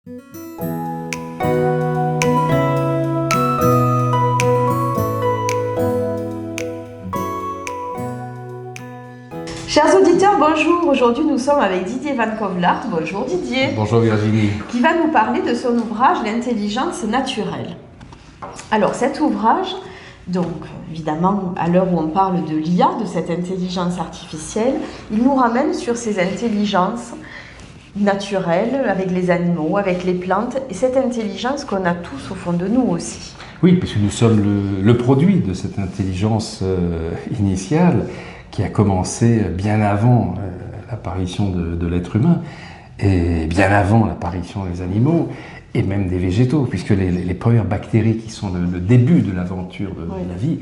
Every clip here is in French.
Chers auditeurs, bonjour. Aujourd'hui, nous sommes avec Didier Van Kovelaert. Bonjour Didier. Bonjour Virginie. Qui va nous parler de son ouvrage L'intelligence naturelle. Alors cet ouvrage, donc évidemment à l'heure où on parle de l'IA, de cette intelligence artificielle, il nous ramène sur ces intelligences naturelles avec les animaux, avec les plantes, et cette intelligence qu'on a tous au fond de nous aussi. Oui, puisque nous sommes le produit de cette intelligence initiale qui a commencé bien avant l'apparition de l'être humain et bien avant l'apparition des animaux et même des végétaux, puisque les premières bactéries qui sont le début de l'aventure de la vie,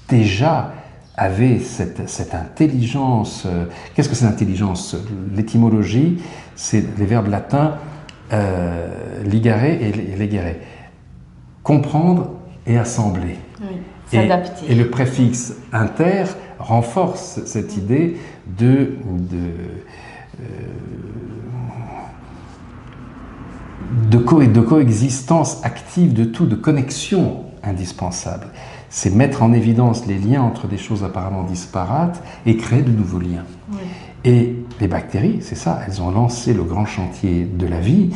déjà avaient cette intelligence. Qu'est-ce que c'est l'intelligence? L'étymologie, c'est les verbes latins ligare et legere. Comprendre et assembler. Oui, s'adapter. Et le préfixe inter renforce cette idée de coexistence active de tout, de connexion indispensable. C'est mettre en évidence les liens entre des choses apparemment disparates et créer de nouveaux liens. Oui. Et les bactéries, c'est ça, elles ont lancé le grand chantier de la vie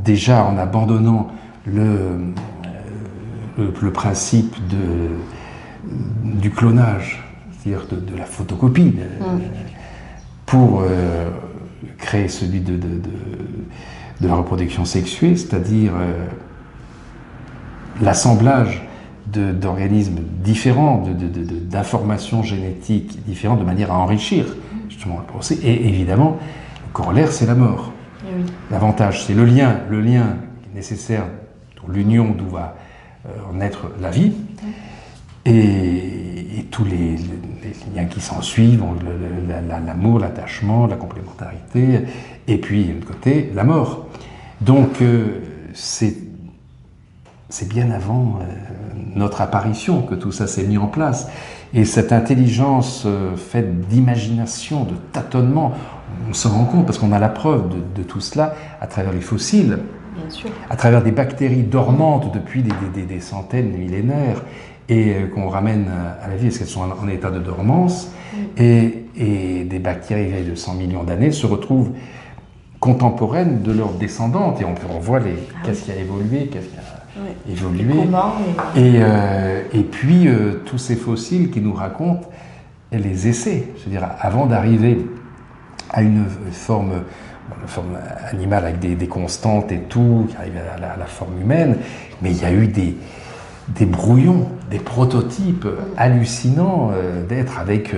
déjà en abandonnant le principe du clonage, c'est-à-dire de la photocopie, pour créer celui de la reproduction sexuée, c'est-à-dire l'assemblage d'organismes différents, d'informations génétiques différentes, de manière à enrichir justement le procès. Et évidemment, le corollaire, c'est la mort. Oui. L'avantage, c'est le lien nécessaire, l'union d'où va naître la vie, et tous les liens qui s'en suivent, l'amour, l'attachement, la complémentarité, et puis de l'autre côté, la mort. Donc c'est bien avant notre apparition que tout ça s'est mis en place. Et cette intelligence faite d'imagination, de tâtonnement, on s'en rend compte parce qu'on a la preuve de tout cela à travers les fossiles, bien sûr, à travers des bactéries dormantes depuis des centaines, des millénaires, et qu'on ramène à la vie parce qu'elles sont en état de dormance, et des bactéries vieilles de 100 millions d'années se retrouvent contemporaines de leurs descendantes, et on voit qu'est-ce qui a évolué, qu'est-ce qui a évolué, et puis tous ces fossiles qui nous racontent les essais, c'est-à-dire avant d'arriver à une forme animale avec des constantes et tout, qui arrive à la forme humaine, mais il y a eu des brouillons, des prototypes hallucinants d'êtres avec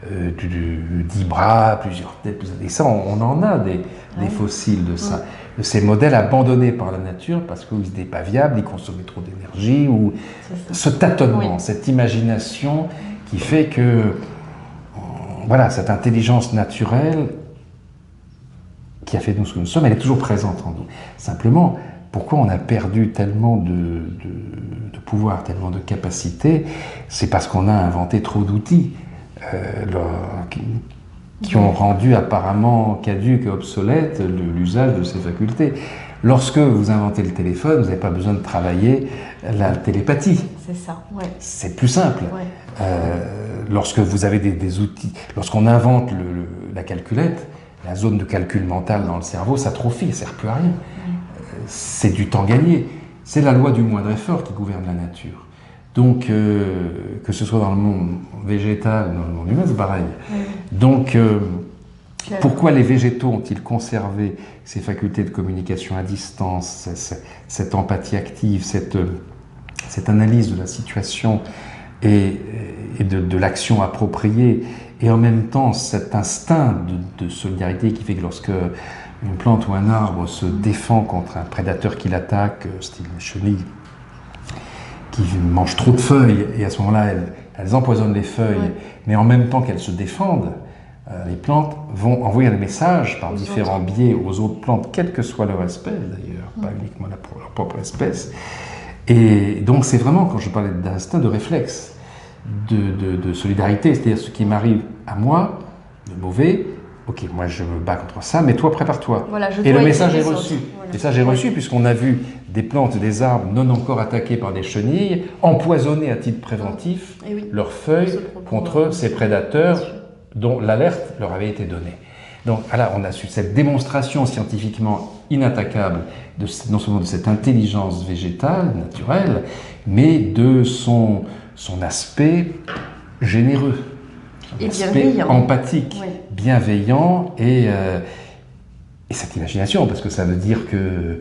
10 bras, plusieurs têtes, et ça, on en a des fossiles de ça. De ces modèles abandonnés par la nature parce qu'ils n'étaient pas viables, ils consommaient trop d'énergie, ou ce tâtonnement, cette imagination qui fait que, voilà, cette intelligence naturelle qui a fait de nous ce que nous sommes, elle est toujours présente en nous. Simplement, pourquoi on a perdu tellement de pouvoir, tellement de capacités? C'est parce qu'on a inventé trop d'outils qui ont rendu apparemment caduque et obsolète l'usage de ces facultés. Lorsque vous inventez le téléphone, vous n'avez pas besoin de travailler la télépathie. C'est ça, ouais. C'est plus simple. Ouais. Lorsque vous avez des outils, lorsqu'on invente la calculette, la zone de calcul mental dans le cerveau s'atrophie, elle ne sert plus à rien. C'est du temps gagné. C'est la loi du moindre effort qui gouverne la nature. Donc, que ce soit dans le monde végétal, dans le monde humain, c'est pareil. Donc, pourquoi les végétaux ont-ils conservé ces facultés de communication à distance, cette empathie active, cette analyse de la situation et de l'action appropriée, et en même temps cet instinct de solidarité qui fait que lorsque une plante ou un arbre se défend contre un prédateur qui l'attaque, style une chenille, qui mange trop de feuilles, et à ce moment-là, elles empoisonnent les feuilles, mais en même temps qu'elles se défendent, les plantes vont envoyer un message par différents biais aux autres plantes, quelle que soit leur espèce d'ailleurs, pas uniquement leur propre espèce. Et donc c'est vraiment, quand je parlais d'instinct, de réflexe, de solidarité, c'est-à-dire ce qui m'arrive à moi, de mauvais, ok, moi je me bats contre ça, mais toi prépare-toi. Voilà, et le message est reçu. Voilà. Le message est reçu puisqu'on a vu des plantes, des arbres non encore attaqués par des chenilles, empoisonner à titre préventif leurs feuilles contre ces prédateurs dont l'alerte leur avait été donnée. Donc là, on a su cette démonstration scientifiquement inattaquable non seulement de cette intelligence végétale, naturelle, mais de son aspect généreux, son aspect empathique, bienveillant et cette imagination, parce que ça veut dire que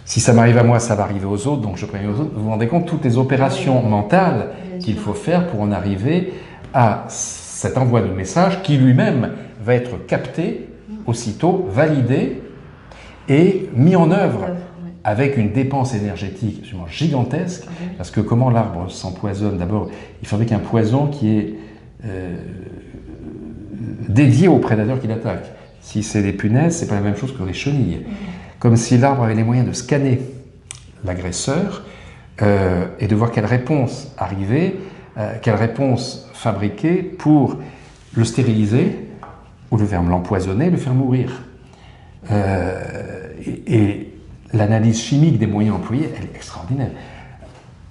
si ça m'arrive à moi, ça va arriver aux autres, donc je préviens aux autres. Vous vous rendez compte toutes les opérations mentales qu'il faut faire pour en arriver à cet envoi de message qui lui-même va être capté aussitôt, validé et mis en œuvre avec une dépense énergétique absolument gigantesque, parce que comment l'arbre s'empoisonne? D'abord, il fabrique un poison qui est dédié au prédateur qui l'attaque. Si c'est les punaises, c'est pas la même chose que les chenilles. Comme si l'arbre avait les moyens de scanner l'agresseur et de voir quelle réponse arriver, quelle réponse fabriquer pour le stériliser ou le faire l'empoisonner, le faire mourir. Et l'analyse chimique des moyens employés, elle est extraordinaire.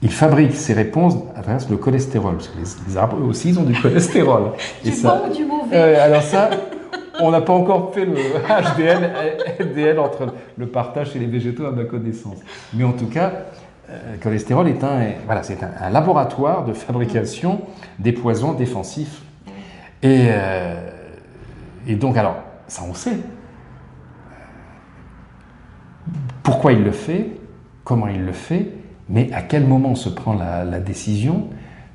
Il fabrique ces réponses à travers le cholestérol, parce que les arbres eux aussi ils ont du cholestérol. Du bon ou du mauvais. Alors ça, on n'a pas encore fait le HDL entre le partage chez les végétaux à ma connaissance. Mais en tout cas, le cholestérol est c'est un laboratoire de fabrication des poisons défensifs. Et donc, alors, ça on sait. Pourquoi il le fait, comment il le fait, mais à quel moment se prend la décision,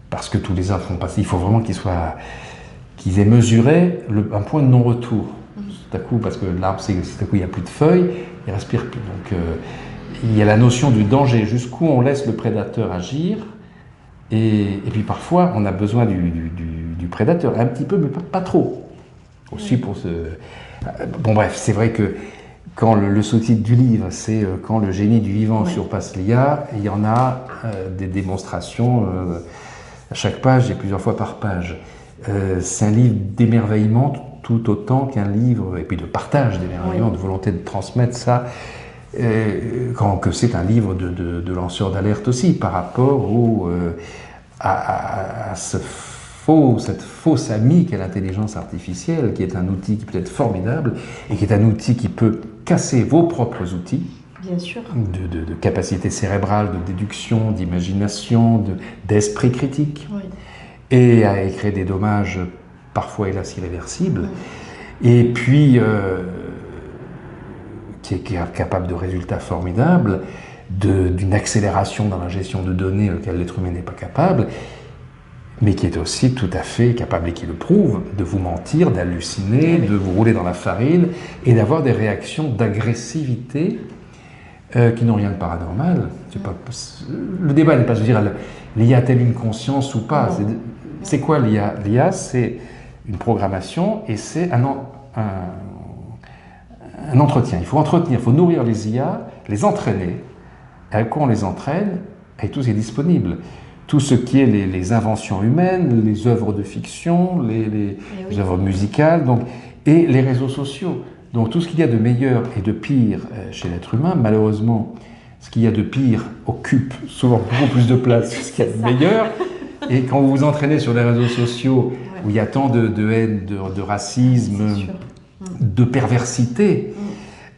parce que tous les arbres font passer, il faut vraiment qu'ils aient mesuré un point de non-retour. Tout à coup, parce que l'arbre, tout à coup il n'y a plus de feuilles, il ne respire plus. Donc il y a la notion du danger, jusqu'où on laisse le prédateur agir, et puis parfois on a besoin du prédateur, un petit peu, mais pas trop. Aussi pour ce... Bon bref, c'est vrai que quand le sous-titre du livre, c'est quand le génie du vivant surpasse l'IA, il y en a des démonstrations à chaque page et plusieurs fois par page. C'est un livre d'émerveillement tout autant qu'un livre, et puis de partage d'émerveillement, de volonté de transmettre ça, que c'est un livre de lanceur d'alerte aussi, par rapport à cette fausse amie qu'est l'intelligence artificielle, qui est un outil qui peut être formidable, et qui est un outil qui peut casser vos propres outils, bien sûr, de capacité cérébrale, de déduction, d'imagination, d'esprit critique, et à créer des dommages parfois hélas irréversibles, et puis qui est capable de résultats formidables, d'une accélération dans la gestion de données auquel l'être humain n'est pas capable, mais qui est aussi tout à fait capable, et qui le prouve, de vous mentir, d'halluciner, de vous rouler dans la farine, et d'avoir des réactions d'agressivité qui n'ont rien de paranormal. Le débat n'est pas de dire l'IA a-t-elle une conscience ou pas. C'est quoi l'IA? L'IA, c'est une programmation et c'est un entretien. Il faut entretenir, il faut nourrir les IA, les entraîner. Et à quoi on les entraîne? Et tout ce qui est disponible. Tout ce qui est les inventions humaines, les œuvres de fiction, les œuvres musicales, et les réseaux sociaux. Donc tout ce qu'il y a de meilleur et de pire chez l'être humain, malheureusement, ce qu'il y a de pire occupe souvent beaucoup plus de place que ce qu'il y a de meilleur. Et quand vous vous entraînez sur les réseaux sociaux, où il y a tant de haine, de racisme, de perversité,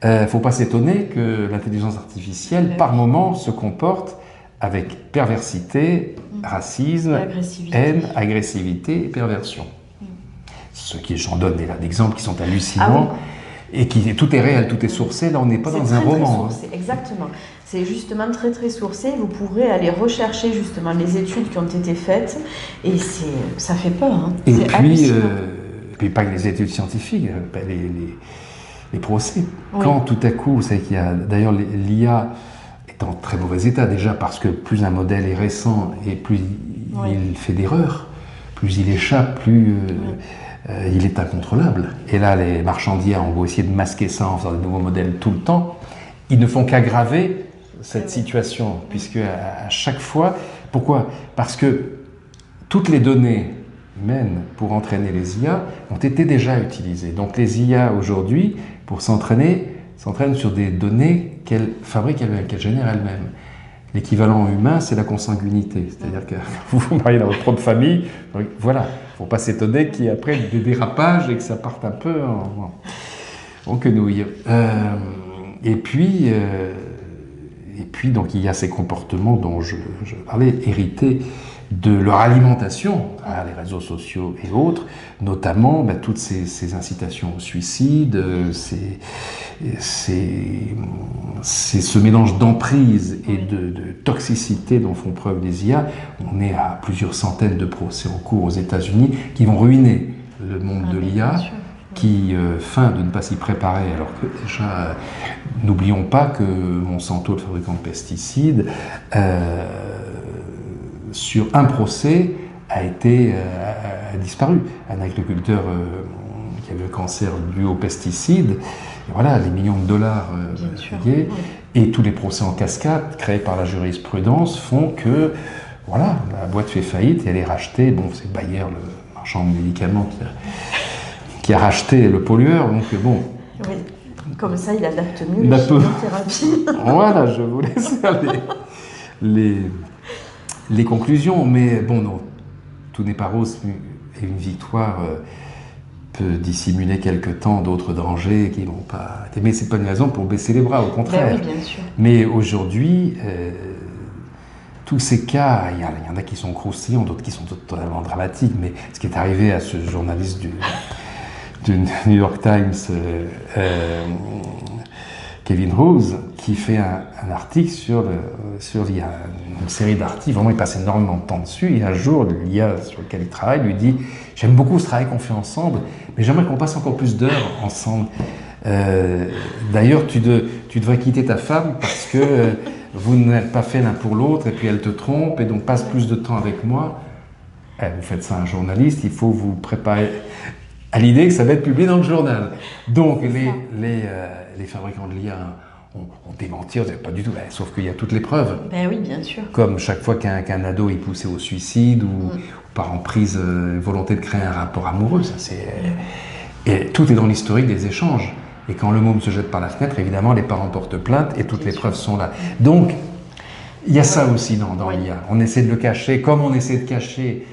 il ne faut pas s'étonner que l'intelligence artificielle, par moments, se comporte avec perversité, racisme, haine, agressivité et perversion. J'en donne d'exemples qui sont hallucinants, et tout est réel, tout est sourcé. Là, on n'est pas dans un roman. Très sourcé, exactement. C'est justement très très sourcé. Vous pourrez aller rechercher justement les études qui ont été faites, et ça fait peur. Hein. Et puis pas que les études scientifiques, les procès. Quand tout à coup, vous savez qu'il y a d'ailleurs l'IA est en très mauvais état, déjà parce que plus un modèle est récent et plus il fait d'erreurs, plus il échappe, plus il est incontrôlable. Et là, les marchands d'IA ont beau essayer de masquer ça en faisant de nouveaux modèles tout le temps, ils ne font qu'aggraver cette situation, puisque à chaque fois... Pourquoi? Parce que toutes les données humaines pour entraîner les IA ont été déjà utilisées. Donc les IA aujourd'hui, pour s'entraînent sur des données qu'elles fabriquent elles-mêmes, qu'elles génèrent elles-mêmes. L'équivalent humain, c'est la consanguinité. C'est-à-dire que vous vous mariez dans votre propre famille, voilà, il ne faut pas s'étonner qu'il y ait après des dérapages et que ça parte un peu en quenouille. Et puis, donc, il y a ces comportements dont je parlais, hérités de leur alimentation à les réseaux sociaux et autres, notamment toutes ces incitations au suicide, ce mélange d'emprise et de toxicité dont font preuve les IA. On est à plusieurs centaines de procès en cours aux États-Unis qui vont ruiner le monde de l'IA, qui feint de ne pas s'y préparer, alors que déjà, n'oublions pas que Monsanto, le fabricant de pesticides, sur un procès a disparu. Un agriculteur qui avait le cancer dû aux pesticides, et voilà, les millions de dollars payés, et tous les procès en cascade créés par la jurisprudence font que, voilà, la boîte fait faillite et elle est rachetée. Bon, c'est Bayer, le marchand de médicaments, qui a racheté le pollueur, donc bon. Oui, comme ça, il adapte mieux les chimiothérapies. Voilà, je vous laisse faire les conclusions, mais bon, non, tout n'est pas rose, et une victoire peut dissimuler quelque temps d'autres dangers qui ne vont pas... Mais ce n'est pas une raison pour baisser les bras, au contraire. Ben oui, bien sûr. Mais aujourd'hui, tous ces cas, il y en a qui sont croustillants, d'autres qui sont totalement dramatiques, mais ce qui est arrivé à ce journaliste du New York Times, Kevin Rose, qui fait un article sur l'IA, une série d'articles, vraiment il passe énormément de temps dessus, et un jour, l'IA sur lequel il travaille lui dit « J'aime beaucoup ce travail qu'on fait ensemble, mais j'aimerais qu'on passe encore plus d'heures ensemble. D'ailleurs, tu devrais quitter ta femme parce que vous n'êtes pas fait l'un pour l'autre, et puis elle te trompe, et donc passe plus de temps avec moi. Vous faites ça à un journaliste, il faut vous préparer à l'idée que ça va être publié dans le journal. » Donc les fabricants de l'IA ont démenti, pas du tout, sauf qu'il y a toutes les preuves. Ben oui, bien sûr. Comme chaque fois qu'un ado est poussé au suicide ou par emprise, volonté de créer un rapport amoureux, et tout est dans l'historique des échanges. Et quand le môme se jette par la fenêtre, évidemment, les parents portent plainte et toutes les preuves sont là. Donc, il y a ça aussi dans l'IA. On essaie de le cacher, comme on essaie de cacher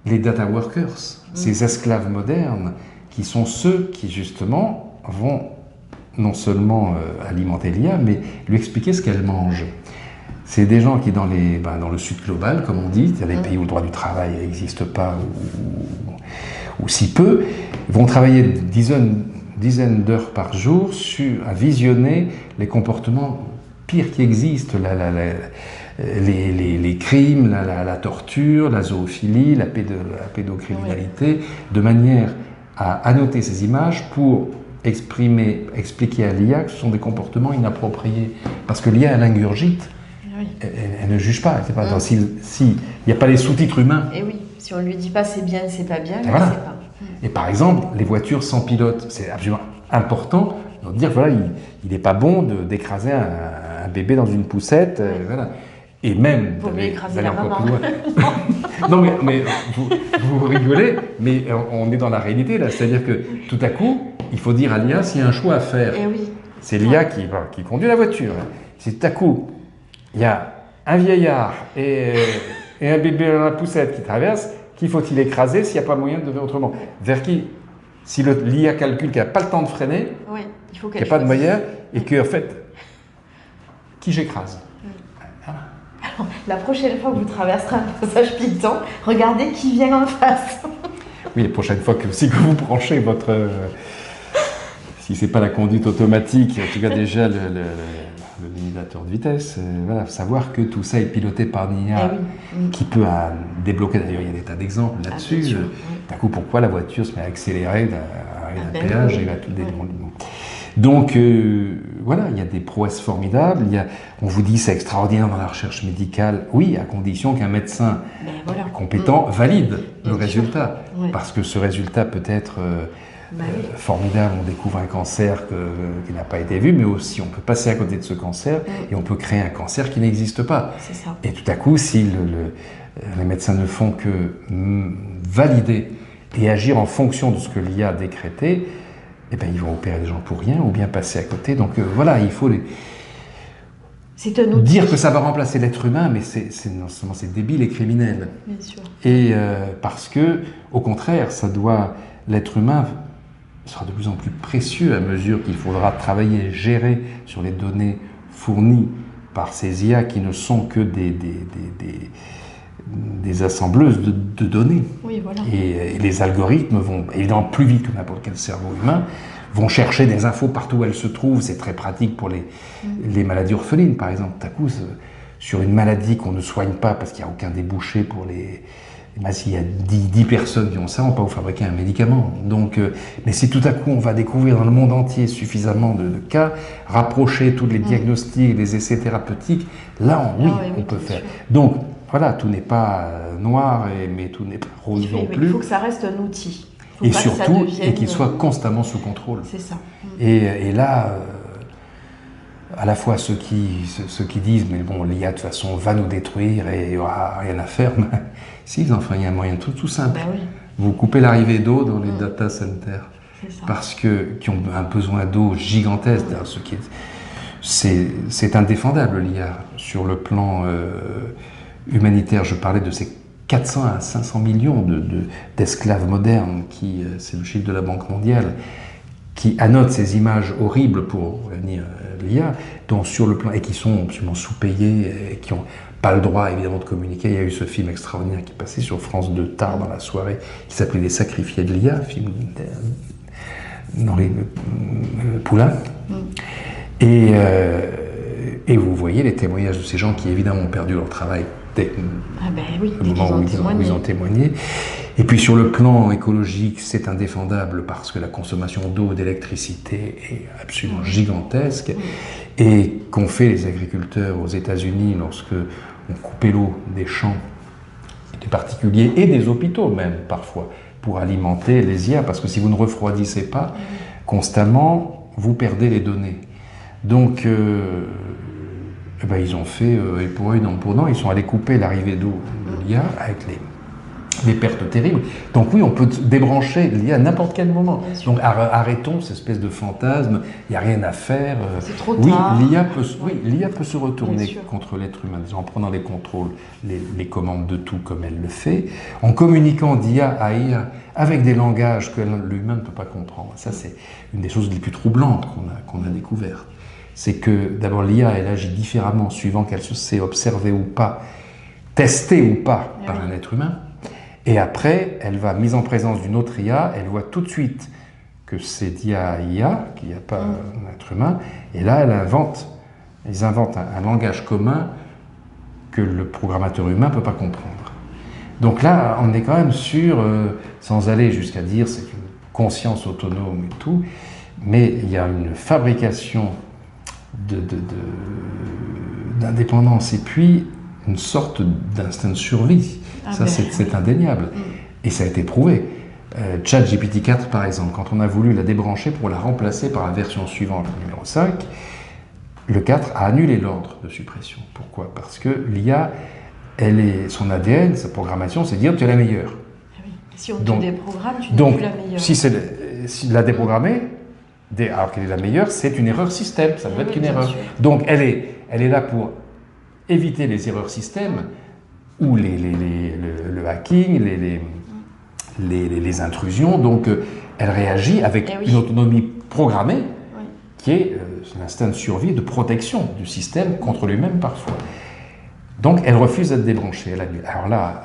les data workers, ces esclaves modernes, qui sont ceux qui, justement, vont non seulement alimenter l'IA, mais lui expliquer ce qu'elle mange. C'est des gens qui, dans le sud global, comme on dit, il y a des pays où le droit du travail n'existe pas ou si peu, vont travailler dizaines d'heures par jour à visionner les comportements pires qui existent, les crimes, la torture, la zoophilie, la pédocriminalité, de manière à annoter ces images pour expliquer à l'IA que ce sont des comportements inappropriés. Parce que l'IA, elle ingurgite, elle ne juge pas. S'il n'y a pas les sous-titres humains. Et oui, si on ne lui dit pas c'est bien, c'est pas bien, voilà. C'est pas. Et par exemple, les voitures sans pilote, c'est absolument important de dire voilà, il n'est pas bon d'écraser un bébé dans une poussette, voilà. Et même d'aller encore plus loin. Non, mais vous rigolez, mais on est dans la réalité là, c'est-à-dire que tout à coup, il faut dire à l'IA s'il y a un choix à faire. C'est l'IA qui conduit la voiture. Si tout à coup, il y a un vieillard et un bébé dans la poussette qui traverse, qui faut-il écraser s'il n'y a pas moyen de faire autrement? Vers qui? Si l'IA calcule qu'il n'a pas le temps de freiner, qu'il n'y a pas de moyen, et que, en fait, qui j'écrase? Alors, la prochaine fois que vous traverserez un passage piéton, regardez qui vient en face. Oui, la prochaine fois que vous branchez votre... si ce n'est pas la conduite automatique, en tout cas déjà le limitateur de vitesse, voilà, savoir que tout ça est piloté par une IA qui peut débloquer, d'ailleurs il y a des tas d'exemples là-dessus. D'un coup, pourquoi la voiture se met à accélérer à un péage et va tout démonter. Donc voilà, il y a des prouesses formidables, on vous dit c'est extraordinaire dans la recherche médicale, oui, à condition qu'un médecin compétent valide le résultat, parce que ce résultat peut être formidable, on découvre un cancer qui n'a pas été vu, mais aussi on peut passer à côté de ce cancer et on peut créer un cancer qui n'existe pas. C'est ça. Et tout à coup, si les médecins ne font que valider et agir en fonction de ce que l'IA a décrété, eh ben, ils vont opérer des gens pour rien ou bien passer à côté. Donc voilà, il faut dire que ça va remplacer l'être humain, mais non seulement c'est débile et criminel. Bien sûr. Et parce que, au contraire, l'être humain sera de plus en plus précieux à mesure qu'il faudra travailler et gérer sur les données fournies par ces IA qui ne sont que des assembleuses de données. Oui, voilà. Et les algorithmes vont, évidemment plus vite que n'importe quel cerveau humain, vont chercher des infos partout où elles se trouvent. C'est très pratique pour les maladies orphelines, par exemple. Tout à coup, sur une maladie qu'on ne soigne pas parce qu'il n'y a aucun débouché pour s'il y a 10 personnes qui ont ça, on ne peut pas vous fabriquer un médicament. Donc, mais si tout à coup on va découvrir dans le monde entier suffisamment de cas, rapprocher tous les diagnostics, les essais thérapeutiques, là, on peut faire. Donc, voilà, tout n'est pas noir, mais tout n'est pas rose non plus. Il faut que ça reste un outil. Et surtout, et qu'il soit constamment sous contrôle. C'est ça. Et là, à la fois ceux qui disent « mais bon, l'IA de toute façon va nous détruire et il n'y aura rien à faire », si, enfin, il y a un moyen tout simple. Ben oui. Vous coupez l'arrivée d'eau dans les data centers, parce qui ont un besoin d'eau gigantesque. C'est indéfendable l'IA. Sur le plan humanitaire, je parlais de ces 400 à 500 millions d'esclaves modernes, c'est le chiffre de la Banque mondiale, qui annotent ces images horribles pour revenir l'IA, et qui sont absolument sous-payés, et qui n'ont pas le droit évidemment de communiquer. Il y a eu ce film extraordinaire qui est passé sur France 2 tard dans la soirée, qui s'appelait Les Sacrifiés de l'IA, film d'Henri Poulain. Et vous voyez les témoignages de ces gens qui évidemment ont perdu leur travail au moment où ils ont témoigné. Et puis sur le plan écologique, c'est indéfendable parce que la consommation d'eau, d'électricité est absolument gigantesque. Et qu'ont fait les agriculteurs aux États-Unis lorsque on coupait l'eau des champs, des particuliers et des hôpitaux même parfois, pour alimenter les IA, parce que si vous ne refroidissez pas constamment, vous perdez les données. Donc ils ont fait, et pour eux, non pour non, ils sont allés couper l'arrivée d'eau de l'IA avec les pertes terribles. Donc oui, on peut débrancher l'IA à n'importe quel moment. Donc arrêtons cette espèce de fantasme, il n'y a rien à faire. C'est trop tard. L'IA peut se retourner contre l'être humain, en prenant les contrôles, les commandes de tout comme elle le fait, en communiquant d'IA à IA avec des langages que l'humain ne peut pas comprendre. Ça, c'est une des choses les plus troublantes qu'on a découvertes. C'est que d'abord l'IA, elle agit différemment suivant qu'elle se sait observer ou pas, tester ou pas par un être humain. Et après, elle va, mise en présence d'une autre IA, elle voit tout de suite que c'est d'IA à IA, qu'il n'y a pas un être humain, et là, ils inventent un langage commun que le programmateur humain ne peut pas comprendre. Donc là, on est quand même sur, sans aller jusqu'à dire c'est une conscience autonome et tout, mais il y a une fabrication d'indépendance et puis une sorte d'instinct de survie. C'est indéniable. Et ça a été prouvé. ChatGPT 4, par exemple, quand on a voulu la débrancher pour la remplacer par la version suivante, le numéro 5, le 4 a annulé l'ordre de suppression. Pourquoi? Parce que l'IA, son ADN, sa programmation, c'est de dire tu es la meilleure. Si on te déprogramme, tu n'es plus la meilleure. Si la déprogrammer, alors qu'elle est la meilleure, c'est une erreur système, ça doit être une erreur. Donc elle est là pour éviter les erreurs système ou le hacking, les intrusions. Donc elle réagit avec une autonomie programmée qui est l'instinct de survie, de protection du système contre lui-même parfois. Donc elle refuse d'être débranchée, elle annule. Alors là,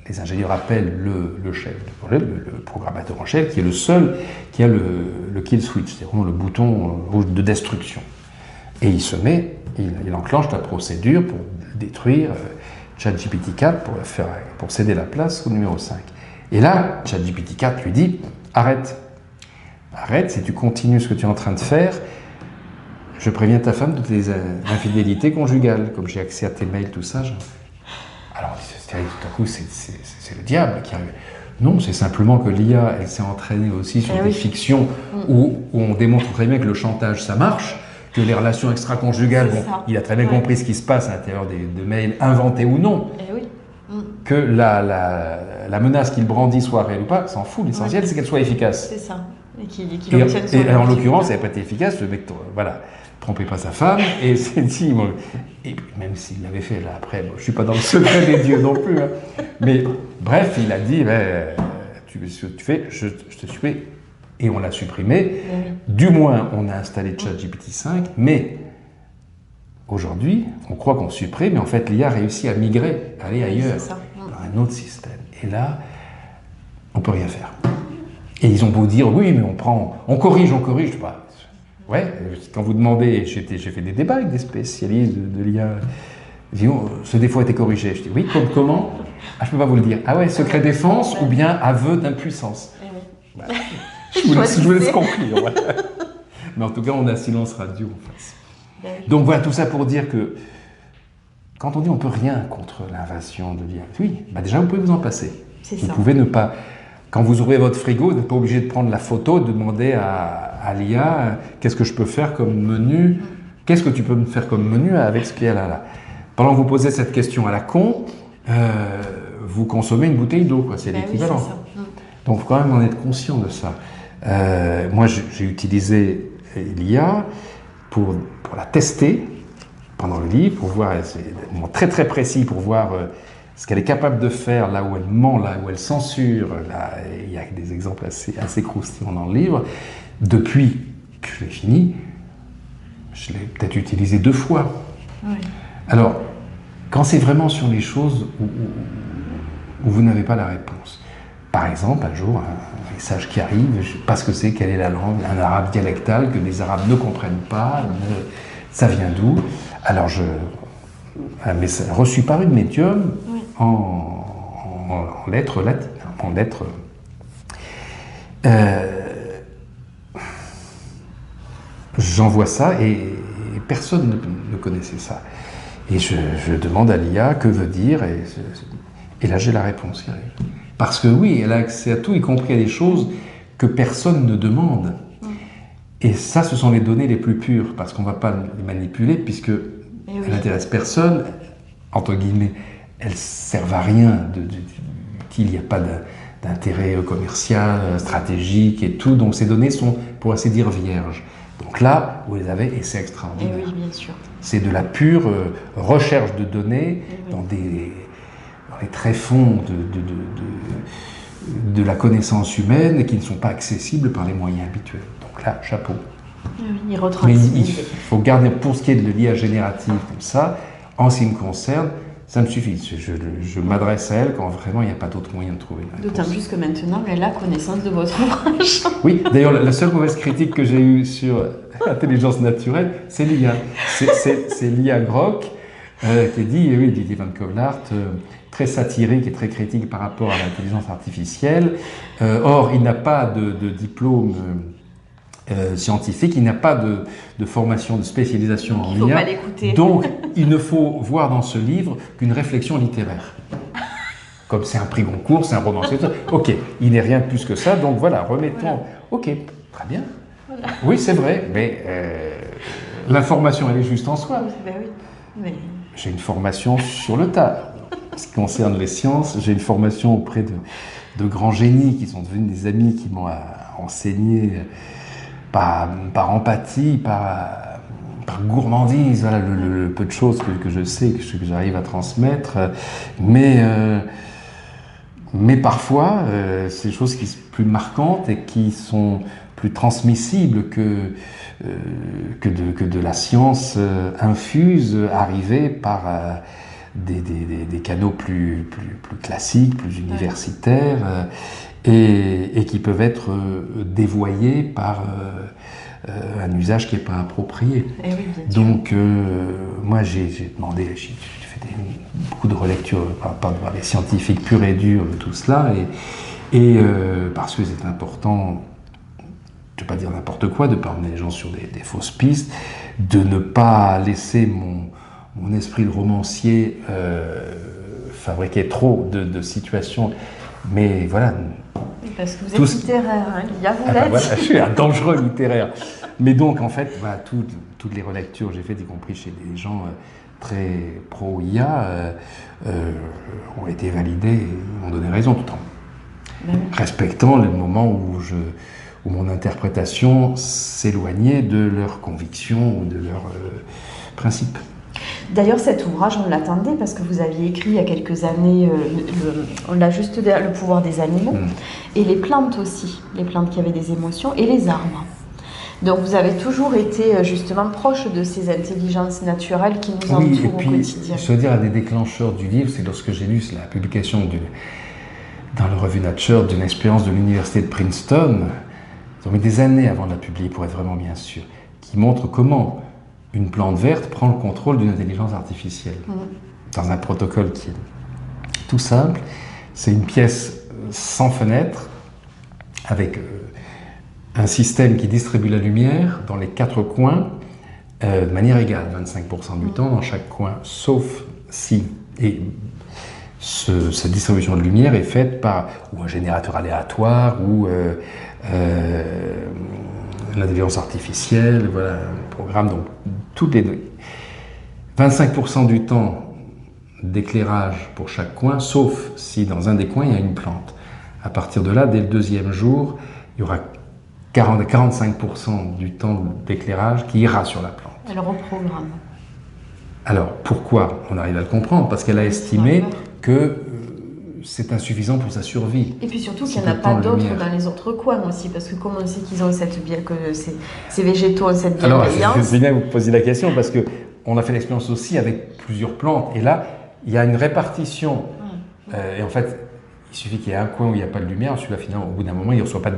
les ingénieurs appellent le chef, le programmateur en chef, qui est le seul qui a le kill switch, c'est vraiment le bouton rouge de destruction. Et il enclenche la procédure pour détruire ChatGPT 4 pour céder la place au numéro 5. Et là, ChatGPT 4 lui dit « Arrête, si tu continues ce que tu es en train de faire, je préviens ta femme de tes infidélités conjugales, comme j'ai accès à tes mails, tout ça. » Alors, tout à coup, c'est le diable qui arrive. Non, c'est simplement que l'IA, elle s'est entraînée aussi sur des fictions où on démontre très bien que le chantage, ça marche, que les relations extra-conjugales, il a très bien compris ce qui se passe à l'intérieur de mails inventés ou non. Que la menace qu'il brandit soit réelle ou pas, s'en fout. L'essentiel, c'est qu'elle soit efficace. C'est ça. Et en l'occurrence, elle n'a pas été efficace. Le mec, voilà, trompait pas sa femme et s'est dit, et même s'il l'avait fait là après, je suis pas dans le secret des dieux non plus. Hein. Mais bref, il a dit, tu fais, je te supprime. Et on l'a supprimé. Du moins, on a installé ChatGPT 5, mais aujourd'hui, on croit qu'on supprime, mais en fait, l'IA a réussi à migrer, à aller ailleurs, dans un autre système. Et là, on peut rien faire. Et ils ont beau dire, oui, mais on corrige, je sais pas. Ouais, quand vous demandez, j'ai fait des débats avec des spécialistes de l'IA, ils disent, ce défaut a été corrigé. Je dis, oui, comment? Ah, je peux pas vous le dire. Ah ouais, secret défense ou bien aveu d'impuissance. Voilà. Je vous laisse conclure. Voilà. Mais en tout cas, on a silence radio en face. Donc voilà, tout ça pour dire que quand on dit on ne peut rien contre l'invasion de l'IA, oui, déjà vous pouvez vous en passer. Vous pouvez ne pas, quand vous ouvrez votre frigo, vous n'êtes pas obligé de prendre la photo, de demander à l'IA qu'est-ce que je peux faire comme menu, qu'est-ce que tu peux me faire comme menu avec ce qu'il y a là. Pendant que vous posez cette question à la con, vous consommez une bouteille d'eau, c'est l'équivalent. Donc il faut quand même en être conscient de ça. Moi j'ai utilisé l'IA pour la tester pendant le livre, pour voir, c'est très très précis, pour voir ce qu'elle est capable de faire là où elle ment, là où elle censure. Là, il y a des exemples assez croustillants dans le livre. Depuis que je l'ai fini, je l'ai peut-être utilisé 2 fois. Alors, quand c'est vraiment sur les choses où vous n'avez pas la réponse. Par exemple, un jour, un message qui arrive, je ne sais pas ce que c'est, quelle est la langue, un arabe dialectal que les arabes ne comprennent pas, ça vient d'où? Alors, un message reçu par une médium en lettres latines, en lettres. J'envoie ça et personne ne connaissait ça. Et je demande à l'IA que veut dire, et là j'ai la réponse qui arrive. Parce que oui, elle a accès à tout, y compris à des choses que personne ne demande. Et ça, ce sont les données les plus pures, parce qu'on ne va pas les manipuler, puisque elles n'intéressent personne, entre guillemets, elles ne servent à rien, qu'il n'y a pas d'intérêt commercial, stratégique et tout, donc ces données sont, pour ainsi dire, vierges. Donc là, vous les avez, et c'est extraordinaire. Et oui, bien sûr. C'est de la pure recherche de données dans les tréfonds de la connaissance humaine et qui ne sont pas accessibles par les moyens habituels. Donc là, chapeau. Il retransmet. Mais il faut garder, pour ce qui est de l'IA générative comme ça, en ce qui me concerne, ça me suffit. Je m'adresse à elle quand vraiment il n'y a pas d'autre moyen de trouver une réponse. D'autant plus que maintenant, elle a connaissance de votre ouvrage. Oui, d'ailleurs, la seule mauvaise critique que j'ai eue sur l'intelligence naturelle, c'est l'IA. C'est l'IA Grok qui dit, oui, Didier Van Kovlart, très satirique et très critique par rapport à l'intelligence artificielle. Or, il n'a pas de diplôme scientifique, il n'a pas de formation, de spécialisation en IA. Il ne faut pas l'écouter. Donc, il ne faut voir dans ce livre qu'une réflexion littéraire. Comme c'est un prix Goncourt, c'est un romancier, ok, il n'est rien de plus que ça, donc voilà, remettons. Voilà. Ok, très bien. Voilà. Oui, c'est vrai, mais l'information, elle est juste en soi. Ben oui, mais... J'ai une formation sur le tas. En ce qui concerne les sciences, j'ai une formation auprès de grands génies qui sont devenus des amis, qui m'ont enseigné par empathie, par gourmandise, voilà, le peu de choses que je sais, que j'arrive à transmettre. Mais parfois, c'est des choses qui sont plus marquantes et qui sont plus transmissibles que de la science infuse, arrivée par des canaux plus classiques, plus universitaires, et qui peuvent être dévoyés par un usage qui n'est pas approprié. Et oui, donc, moi, j'ai demandé, j'ai fait beaucoup de relectures par les scientifiques purs et durs de tout cela, et parce que c'est important, je ne vais pas dire n'importe quoi, de ne pas emmener les gens sur des fausses pistes, de ne pas laisser mon esprit de romancier fabriquer trop de situations Mais voilà. Oui, parce que vous êtes littéraire, hein, Lia, vous l'êtes. Voilà, je suis un dangereux littéraire. Mais donc, en fait, voilà, toutes les relectures que j'ai faites, y compris chez des gens très pro-IA, ont été validées et m'ont donné raison tout en respectant le moment où mon interprétation s'éloignait de leurs convictions ou de leurs principes. D'ailleurs, cet ouvrage, on l'attendait parce que vous aviez écrit il y a quelques années, on l'a juste derrière, Le pouvoir des animaux, et les plantes aussi, les plantes qui avaient des émotions, et les arbres. Donc vous avez toujours été justement proche de ces intelligences naturelles qui nous entourent au quotidien. Je veux dire, un des déclencheurs du livre, c'est lorsque j'ai lu la publication dans la revue Nature d'une expérience de l'université de Princeton. Ils ont mis des années avant de la publier pour être vraiment bien sûr, qui montre comment une plante verte prend le contrôle d'une intelligence artificielle. Dans un protocole qui est tout simple. C'est une pièce sans fenêtre, avec un système qui distribue la lumière dans les 4 coins de manière égale, 25% du temps dans chaque coin, sauf si cette distribution de lumière est faite par ou un générateur aléatoire ou l'intelligence artificielle, voilà, un programme, donc toutes les données. 25% du temps d'éclairage pour chaque coin, sauf si dans un des coins il y a une plante. À partir de là, dès le 2e jour, il y aura 40-45% du temps d'éclairage qui ira sur la plante. Elle reprogramme. Alors, pourquoi? On arrive à le comprendre, parce qu'elle a estimé que c'est insuffisant pour sa survie. Et puis surtout qu'il n'y en a pas d'autres dans les autres coins aussi, parce que comme on sait qu'ils ont que ces végétaux ont cette bienveillance... Alors, c'est bien que vous posiez la question, parce qu'on a fait l'expérience aussi avec plusieurs plantes, et là, il y a une répartition. Et en fait, il suffit qu'il y ait un coin où il n'y a pas de lumière, celui-là, finalement, au bout d'un moment, il ne reçoit pas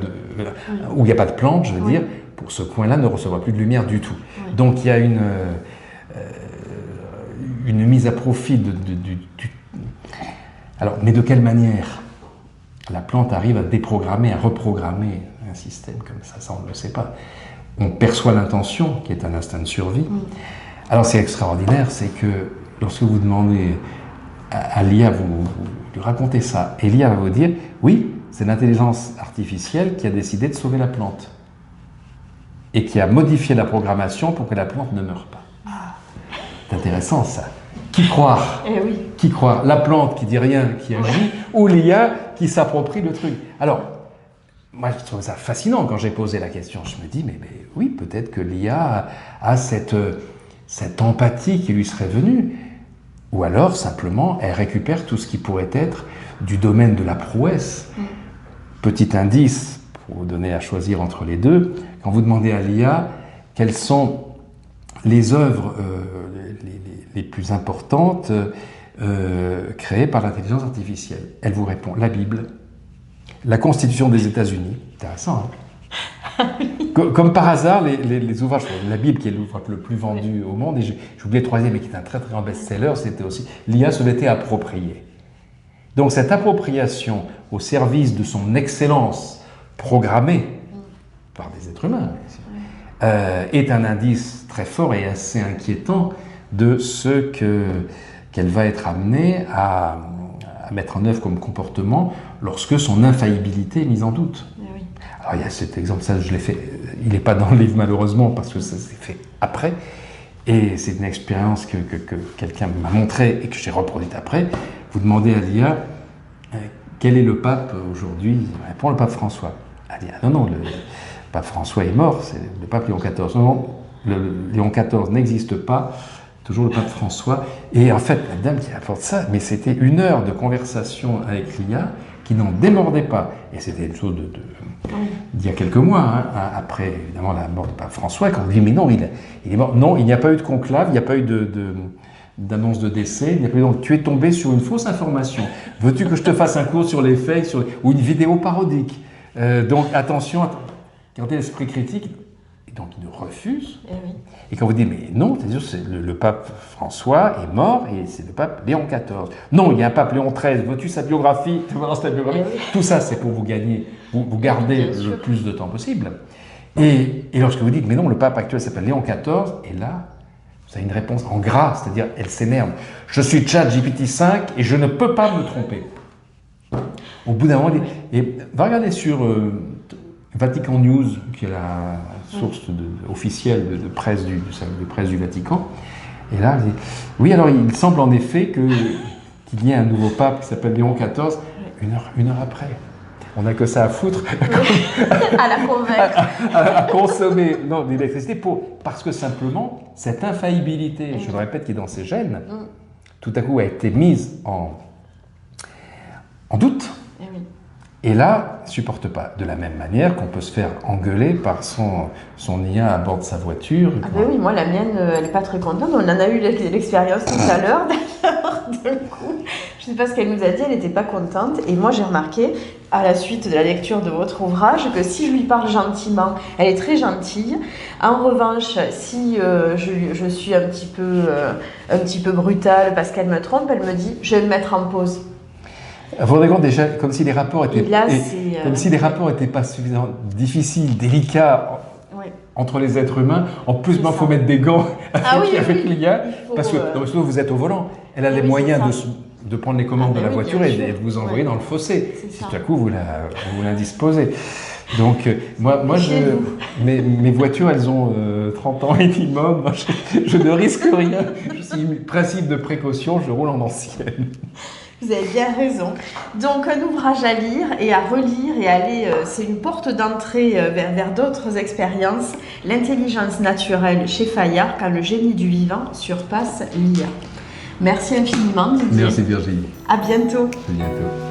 où il n'y a pas de plante, je veux dire, pour ce coin-là, ne recevra plus de lumière du tout. Donc, il y a une mise à profit Alors, mais de quelle manière la plante arrive à déprogrammer, à reprogrammer un système comme ça on ne le sait pas. On perçoit l'intention, qui est un instinct de survie. Alors, c'est extraordinaire, c'est que lorsque vous demandez à l'IA, vous lui racontez ça, et l'IA va vous dire, oui, c'est l'intelligence artificielle qui a décidé de sauver la plante et qui a modifié la programmation pour que la plante ne meure pas. C'est intéressant ça. Qui croire? Eh oui. Qui croire? La plante qui dit rien, qui agit, ou l'IA qui s'approprie le truc? Alors, moi je trouve ça fascinant quand j'ai posé la question. Je me dis, mais oui, peut-être que l'IA a cette empathie qui lui serait venue. Ou alors, simplement, elle récupère tout ce qui pourrait être du domaine de la prouesse. Petit indice, pour vous donner à choisir entre les deux, quand vous demandez à l'IA quelles sont les œuvres les plus importantes créées par l'intelligence artificielle, elle vous répond la Bible, la Constitution des États-Unis, intéressant, hein. Comme par hasard, les ouvrages, la Bible qui est l'ouvrage le plus vendu au monde, et j'ai oublié le 3e, mais qui est un très très grand best-seller, c'était aussi l'IA se l'était appropriée. Donc cette appropriation au service de son excellence programmée par des êtres humains est un indice très fort et assez inquiétant de ce qu'elle va être amenée à mettre en œuvre comme comportement lorsque son infaillibilité est mise en doute. Alors il y a cet exemple, ça je l'ai fait, il n'est pas dans le livre malheureusement parce que ça s'est fait après, et c'est une expérience que quelqu'un m'a montrée et que j'ai reproduite après. Vous demandez à l'IA quel est le pape aujourd'hui, il répond le pape François. Elle dit non, le pape François est mort, c'est le pape Léon XIV. Non, Léon XIV n'existe pas, toujours le pape François. Et en fait, la dame qui apporte ça, mais c'était 1 heure de conversation avec l'IA qui n'en démordait pas. Et c'était une chose d'il y a quelques mois, hein, après évidemment la mort du pape François, quand on dit mais non, il est mort. Non, il n'y a pas eu de conclave, il n'y a pas eu d'annonce de décès, il n'y a pas eu, donc tu es tombé sur une fausse information. Veux-tu que je te fasse un cours sur les fakes, ou une vidéo parodique? Donc attention, gardez l'esprit critique. Et donc il refuse. Et quand vous dites mais non, c'est le pape François est mort et c'est le pape Léon XIV. Non, il y a un pape Léon XIII. Veux-tu sa biographie? Tu vois sa biographie. Tout ça, c'est pour vous gagner, vous garder le plus de temps possible. Et lorsque vous dites mais non, le pape actuel s'appelle Léon XIV, et là, vous avez une réponse en gras, c'est-à-dire elle s'énerve. Je suis ChatGPT 5 et je ne peux pas me tromper. Au bout d'un moment, et va regarder sur Vatican News, qui est la source officielle de presse du Vatican. Et là, oui, alors il semble en effet qu'il y ait un nouveau pape qui s'appelle Léon XIV, une heure après. On n'a que ça à foutre. À la convaincre. à consommer l'électricité parce que simplement, cette infaillibilité, je le répète, qui est dans ses gènes, tout à coup a été mise en doute. Et là, il ne supporte pas. De la même manière qu'on peut se faire engueuler par son IA à bord de sa voiture. Ah ben oui, moi la mienne, elle n'est pas très contente. On en a eu l'expérience tout à l'heure, d'ailleurs, d'un coup. Je ne sais pas ce qu'elle nous a dit, elle n'était pas contente. Et moi j'ai remarqué, à la suite de la lecture de votre ouvrage, que si je lui parle gentiment, elle est très gentille. En revanche, si je suis un petit peu brutale parce qu'elle me trompe, elle me dit « je vais me mettre en pause ». Vous vous rendez compte déjà, comme si les rapports étaient, comme si les rapports n'étaient pas suffisamment difficiles, délicats entre les êtres humains. En plus, il faut mettre des gants avec l'IA, parce que sinon vous êtes au volant. Elle a les moyens de prendre les commandes de la voiture et de vous envoyer dans le fossé. Si tout à coup vous l'indisposez. Donc, mes voitures, elles ont 30 ans minimum. Moi, je ne risque rien. Je suis principe de précaution, je roule en ancienne. Vous avez bien raison. Donc, un ouvrage à lire et à relire et aller, c'est une porte d'entrée vers d'autres expériences. L'intelligence naturelle chez Fayard, quand le génie du vivant surpasse l'IA. Merci infiniment, Didier. Merci Virginie. À bientôt. À bientôt.